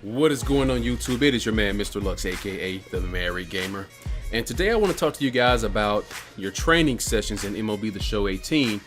What is going on YouTube? It is your man Mr. Lux, aka the Married Gamer, and today I want to talk to you guys about your training sessions in MLB The Show 18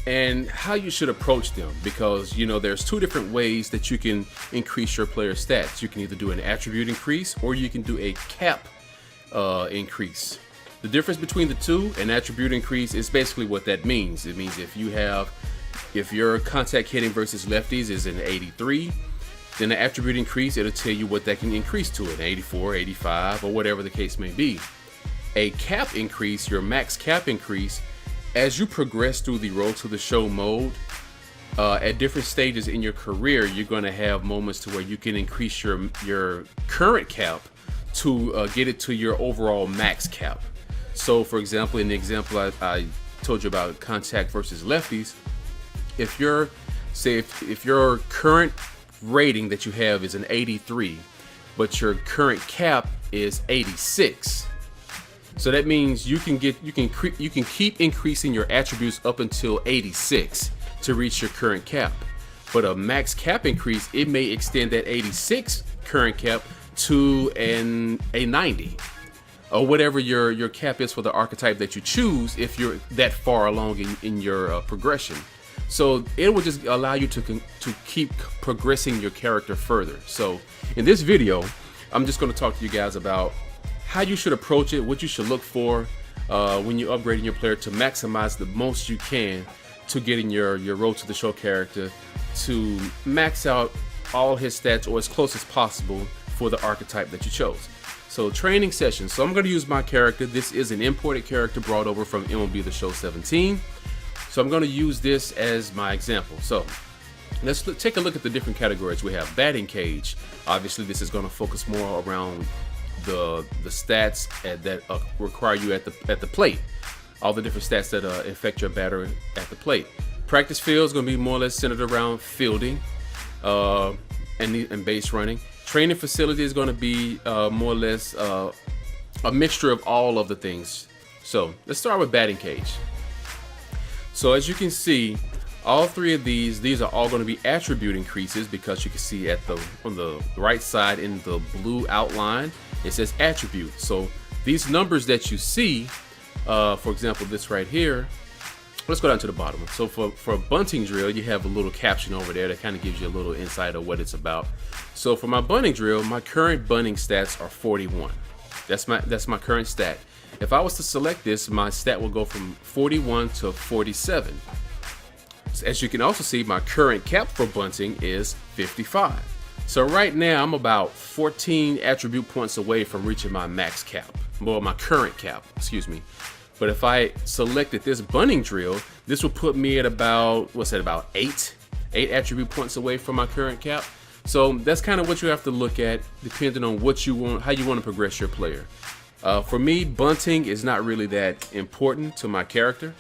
and how you should approach them, because you know there's two different ways that you can increase your player stats. You can either do an attribute increase or you can do a cap increase. The difference between the two, an attribute increase, is basically what that means. It means if your contact hitting versus lefties is an 83, then the attribute increase, it'll tell you what that can increase to, an 84, 85, or whatever the case may be. A cap increase, your max cap increase, as you progress through the Road to the Show mode, at different stages in your career, you're going to have moments to where you can increase your current cap to get it to your overall max cap. So for example, in the example I told you about contact versus lefties, if your current rating that you have is an 83, but your current cap is 86, so that means you can keep increasing your attributes up until 86 to reach your current cap. But a max cap increase, it may extend that 86 current cap to a 90, or whatever your cap is for the archetype that you choose, if you're that far along in your progression. So it will just allow you to keep progressing your character further. So in this video, I'm just going to talk to you guys about how you should approach it, what you should look for when you're upgrading your player to maximize the most you can to getting your Road to the Show character to max out all his stats or as close as possible for the archetype that you chose. So training sessions. So I'm going to use my character. This is an imported character brought over from MLB The Show 17. So I'm going to use this as my example. So let's take a look at the different categories we have. Batting cage. Obviously, this is going to focus more around the stats that require you at the plate. All the different stats that affect your batter at the plate. Practice field is going to be more or less centered around fielding and base running. Training facility is going to be more or less a mixture of all of the things. So let's start with batting cage. So as you can see, all three of these are all going to be attribute increases, because you can see on the right side in the blue outline, it says attribute. So these numbers that you see, for example, this right here, let's go down to the bottom. So for a bunting drill, you have a little caption over there that kind of gives you a little insight of what it's about. So for my bunting drill, my current bunting stats are 41. That's my current stat. If I was to select this, my stat will go from 41 to 47. As you can also see, my current cap for bunting is 55. So right now, I'm about 14 attribute points away from reaching my max cap. Well, my current cap, excuse me. But if I selected this bunting drill, this will put me at about, what's that, about 8 attribute points away from my current cap. So that's kind of what you have to look at, depending on what you want, how you want to progress your player. For me, bunting is not really that important to my character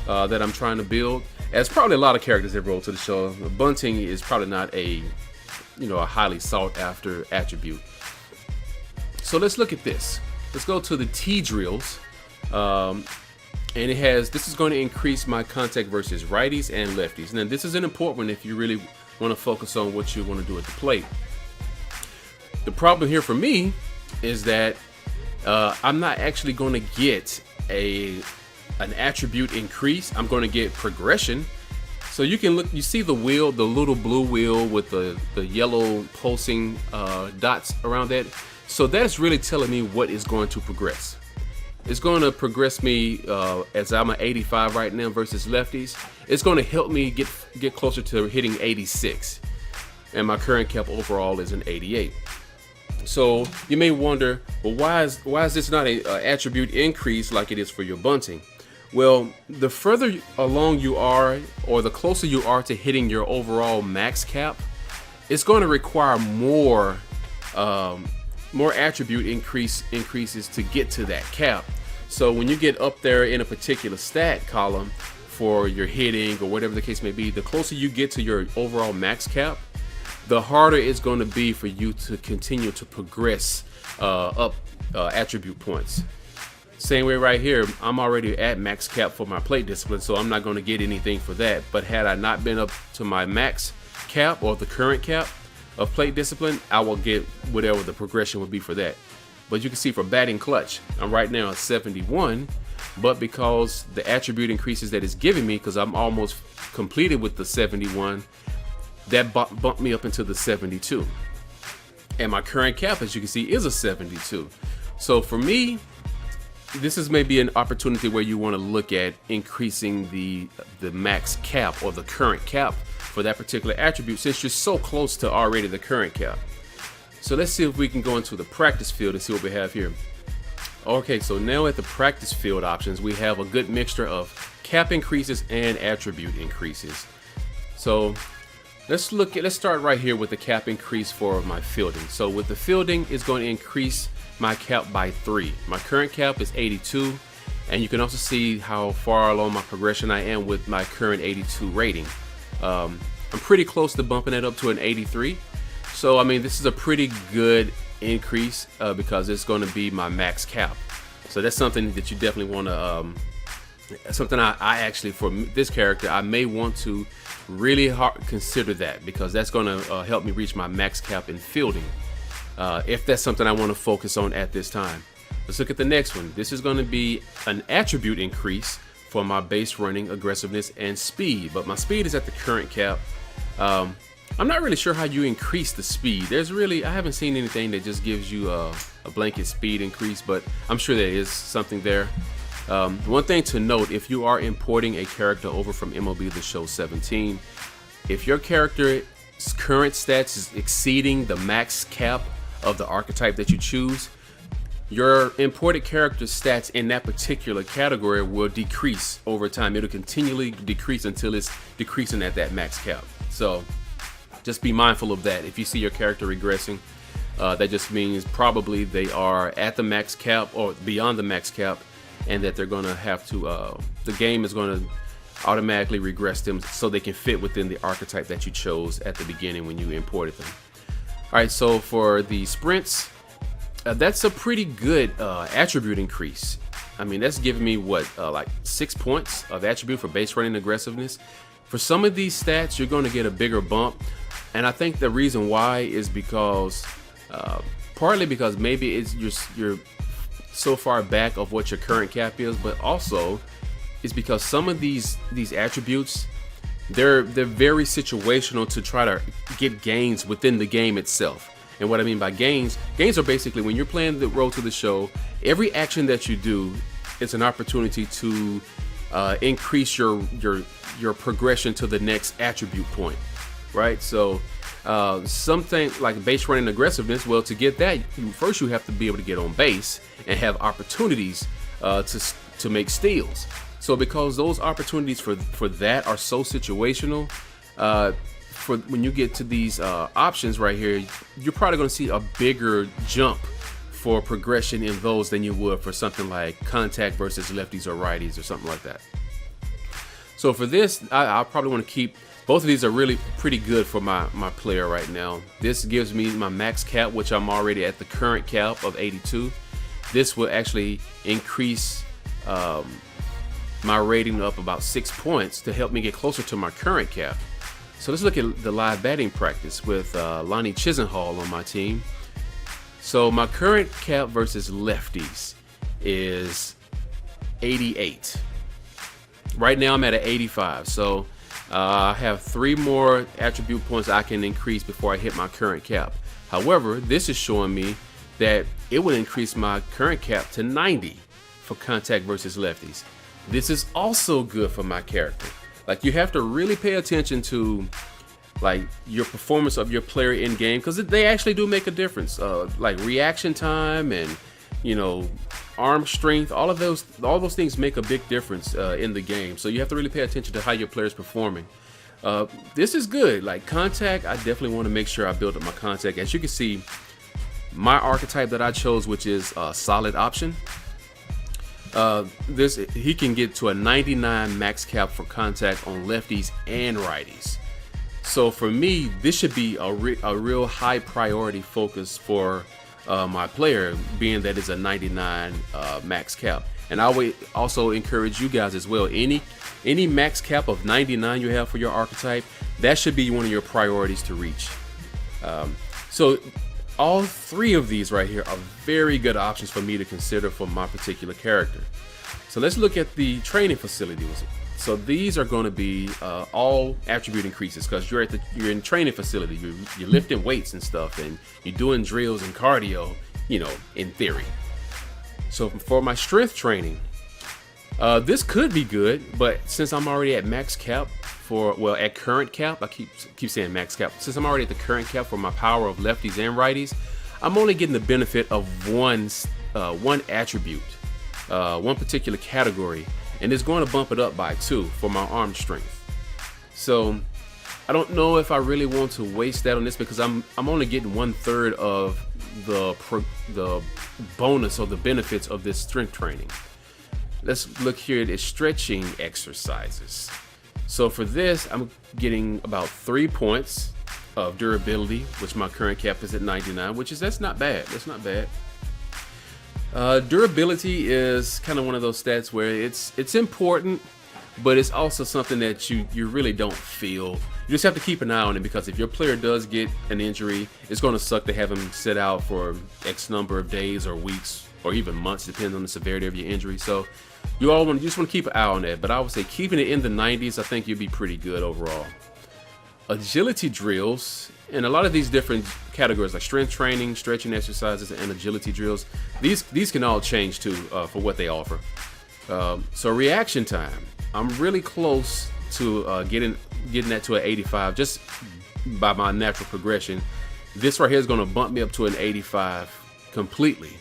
that I'm trying to build. As probably a lot of characters that roll to the show, bunting is probably not a highly sought after attribute. So let's look at this. Let's go to the T drills, and this is going to increase my contact versus righties and lefties. Now this is an important one if you really want to focus on what you want to do at the plate. The problem here for me is that I'm not actually going to get an attribute increase. I'm going to get progression. So you can look, you see the wheel, the little blue wheel with the yellow pulsing dots around that. So that's really telling me what is going to progress. It's going to progress me as I'm an 85 right now versus lefties. It's going to help me get closer to hitting 86, and my current cap overall is an 88. So you may wonder, well, why is this not an attribute increase like it is for your bunting? Well, the further along you are, or the closer you are to hitting your overall max cap, it's going to require more attribute increases to get to that cap. So when you get up there in a particular stat column for your hitting or whatever the case may be, the closer you get to your overall max cap, the harder it's going to be for you to continue to progress up attribute points. Same way right here, I'm already at max cap for my plate discipline, so I'm not going to get anything for that. But had I not been up to my max cap or the current cap, of plate discipline, I will get whatever the progression would be for that. But you can see for batting clutch, I'm right now at 71, but because the attribute increases that it's giving me, because I'm almost completed with the 71, that bumped me up into the 72. And my current cap, as you can see, is a 72. So for me, this is maybe an opportunity where you want to look at increasing the max cap or the current cap for that particular attribute, since you're so close to already the current cap. So let's see if we can go into the practice field and see what we have here. Okay, so now at the practice field options, we have a good mixture of cap increases and attribute increases. So let's start right here with the cap increase for my fielding. So with the fielding, it's going to increase my cap by 3. My current cap is 82, and you can also see how far along my progression I am with my current 82 rating. I'm pretty close to bumping it up to an 83. So I mean, this is a pretty good increase because it's going to be my max cap. So that's something that you definitely want to something I actually, for this character, I may want to really hard consider that, because that's going to help me reach my max cap in fielding, if that's something I want to focus on at this time. Let's look at the next one. This is going to be an attribute increase for my base running, aggressiveness, and speed, but my speed is at the current cap. I'm not really sure how you increase the speed. I haven't seen anything that just gives you a blanket speed increase, but I'm sure there is something there. One thing to note, if you are importing a character over from MLB The Show 17, if your character's current stats is exceeding the max cap of the archetype that you choose, your imported character's stats in that particular category will decrease over time. It'll continually decrease until it's decreasing at that max cap. So just be mindful of that. If you see your character regressing, that just means probably they are at the max cap or beyond the max cap, and that they're going to have to, the game is going to automatically regress them so they can fit within the archetype that you chose at the beginning when you imported them. All right, so for the sprints, that's a pretty good attribute increase. I mean, that's giving me what, like 6 points of attribute for base running aggressiveness. For some of these stats, you're going to get a bigger bump, and I think the reason why is because partly because maybe it's you're so far back of what your current cap is, but also it's because some of these attributes, they're very situational to try to get gains within the game itself. And what I mean by gains are basically when you're playing the Road to the Show, every action that you do is an opportunity to increase your progression to the next attribute point, right? So something like base running aggressiveness, well, to get that, first you have to be able to get on base and have opportunities to make steals. So because those opportunities for that are so situational, for when you get to these options right here, you're probably going to see a bigger jump for progression in those than you would for something like contact versus lefties or righties or something like that. So for this, I probably want to keep both of these. Are really pretty good for my player right now. This gives me my max cap, which I'm already at the current cap of 82. This will actually increase my rating up about 6 points to help me get closer to my current cap. So let's look at the live batting practice with Lonnie Chisenhall on my team. So my current cap versus lefties is 88. Right now I'm at an 85. So I have 3 more attribute points I can increase before I hit my current cap. However, this is showing me that it would increase my current cap to 90 for contact versus lefties. This is also good for my character. Like, you have to really pay attention to like your performance of your player in game, because they actually do make a difference. Like reaction time and, you know, arm strength, all those things make a big difference in the game. So you have to really pay attention to how your player is performing. This is good. Like contact, I definitely want to make sure I build up my contact. As you can see, my archetype that I chose, which is a solid option, he can get to a 99 max cap for contact on lefties and righties. So for me, this should be a real high priority focus for my player, being that it's a 99 max cap. And I would also encourage you guys as well, any max cap of 99 you have for your archetype, that should be one of your priorities to reach. So all three of these right here are very good options for me to consider for my particular character. So let's look at the training facilities. So these are going to be all attribute increases, because you're in training facility. You're lifting weights and stuff, and you're doing drills and cardio, in theory. So for my strength training, this could be good, but since I'm already at max cap at current cap, I keep saying max cap. Since I'm already at the current cap for my power of lefties and righties, I'm only getting the benefit of one attribute, one particular category, and it's going to bump it up by 2 for my arm strength. So I don't know if I really want to waste that on this, because I'm only getting 1/3 of the bonus or the benefits of this strength training. Let's look here at stretching exercises. So for this, I'm getting about 3 points of durability, which my current cap is at 99, that's not bad. That's not bad. Durability is kind of one of those stats where it's important, but it's also something that you really don't feel. You just have to keep an eye on it, because if your player does get an injury, it's going to suck to have him sit out for X number of days or weeks or even months, depending on the severity of your injury. So you just want to keep an eye on that. But I would say keeping it in the 90s, I think you'll be pretty good overall. Agility drills, and a lot of these different categories like strength training, stretching exercises, and agility drills, these can all change too for what they offer. So reaction time, I'm really close to getting that to an 85 just by my natural progression. This right here is going to bump me up to an 85 completely,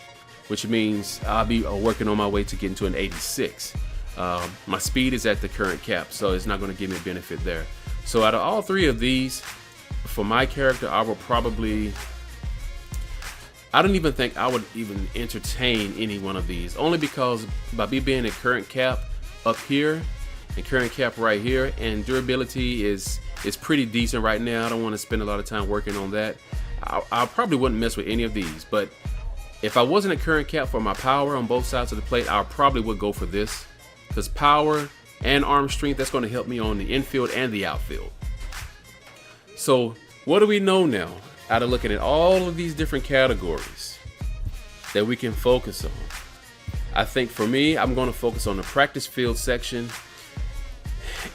which means I'll be working on my way to getting to an 86. My speed is at the current cap, so it's not going to give me a benefit there. So out of all three of these, for my character, I don't even think I would even entertain any one of these, only because by me being at current cap up here and current cap right here, and durability is pretty decent right now. I don't want to spend a lot of time working on that. I probably wouldn't mess with any of these, but if I wasn't at current cap for my power on both sides of the plate, I probably would go for this, because power and arm strength, that's going to help me on the infield and the outfield. So what do we know now out of looking at all of these different categories that we can focus on? I think for me, I'm going to focus on the practice field section,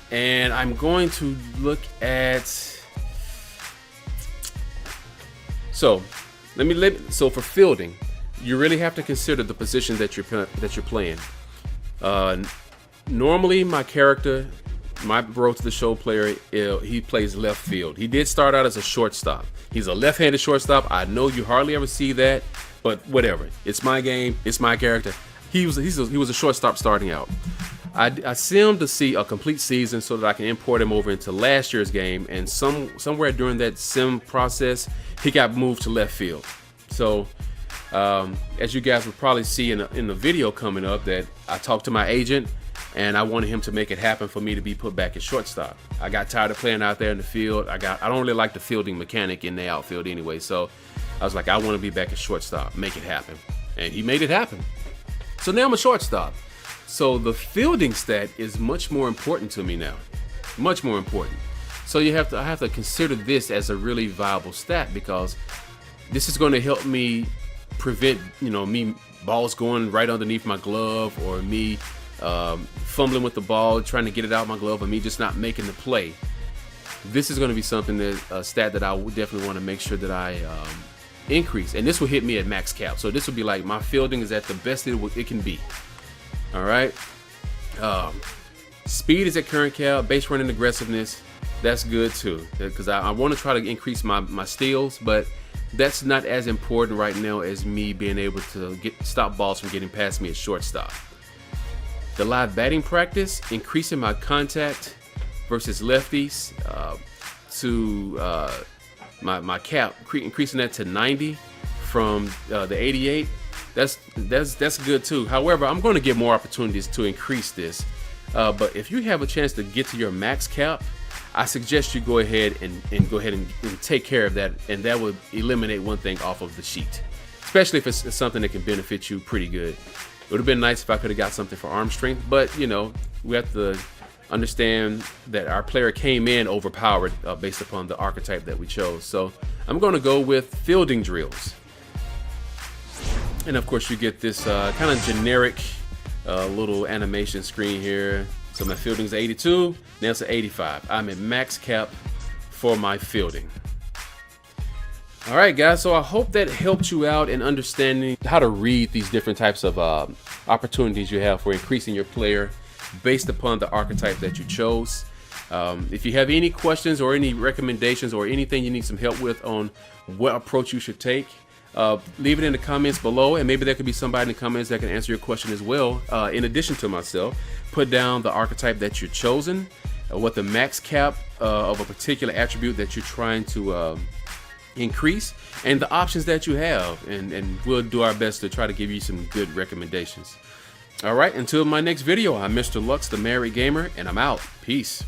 and I'm going to look at, so for fielding, you really have to consider the position that you're playing. Normally, my character, my Road to the Show player, he plays left field. He did start out as a shortstop. He's a left-handed shortstop. I know you hardly ever see that, but whatever. It's my game. It's my character. He was a shortstop starting out. I simmed to see a complete season so that I can import him over into last year's game, and somewhere during that sim process, he got moved to left field. So as you guys will probably see in the video coming up, that I talked to my agent, and I wanted him to make it happen for me to be put back at shortstop. I got tired of playing out there in the field. I don't really like the fielding mechanic in the outfield anyway, so I was like, I want to be back at shortstop. Make it happen. And he made it happen. So now I'm a shortstop. So the fielding stat is much more important to me now. Much more important. So I have to consider this as a really viable stat, because this is going to help me prevent, me balls going right underneath my glove, or me fumbling with the ball, trying to get it out of my glove, or me just not making the play. This is going to be something a stat that I would definitely want to make sure that I increase, and this will hit me at max cap. So this will be like my fielding is at the best it can be. All right. Speed is at current cap. Base running aggressiveness, that's good too, because I want to try to increase my steals, but that's not as important right now as me being able to stop balls from getting past me at shortstop. The live batting practice, increasing my contact versus lefties to my cap, increasing that to 90 from the 88. That's good too. However, I'm going to get more opportunities to increase this. But if you have a chance to get to your max cap, I suggest you go ahead and go ahead and take care of that, and that would eliminate one thing off of the sheet, especially if it's something that can benefit you pretty good. It would have been nice if I could have got something for arm strength, but we have to understand that our player came in overpowered based upon the archetype that we chose. So I'm going to go with fielding drills. And of course you get this kind of generic little animation screen here. So my fielding's 82, now it's an 85. I'm at max cap for my fielding. All right, guys, so I hope that helped you out in understanding how to read these different types of opportunities you have for increasing your player based upon the archetype that you chose. If you have any questions or any recommendations or anything you need some help with on what approach you should take, leave it in the comments below, and maybe there could be somebody in the comments that can answer your question as well. In addition to myself, put down the archetype that you're chosen, what the max cap of a particular attribute that you're trying to increase, and the options that you have, and we'll do our best to try to give you some good recommendations. All right, until my next video, I'm Mr. Lux, the Married Gamer, and I'm out. Peace.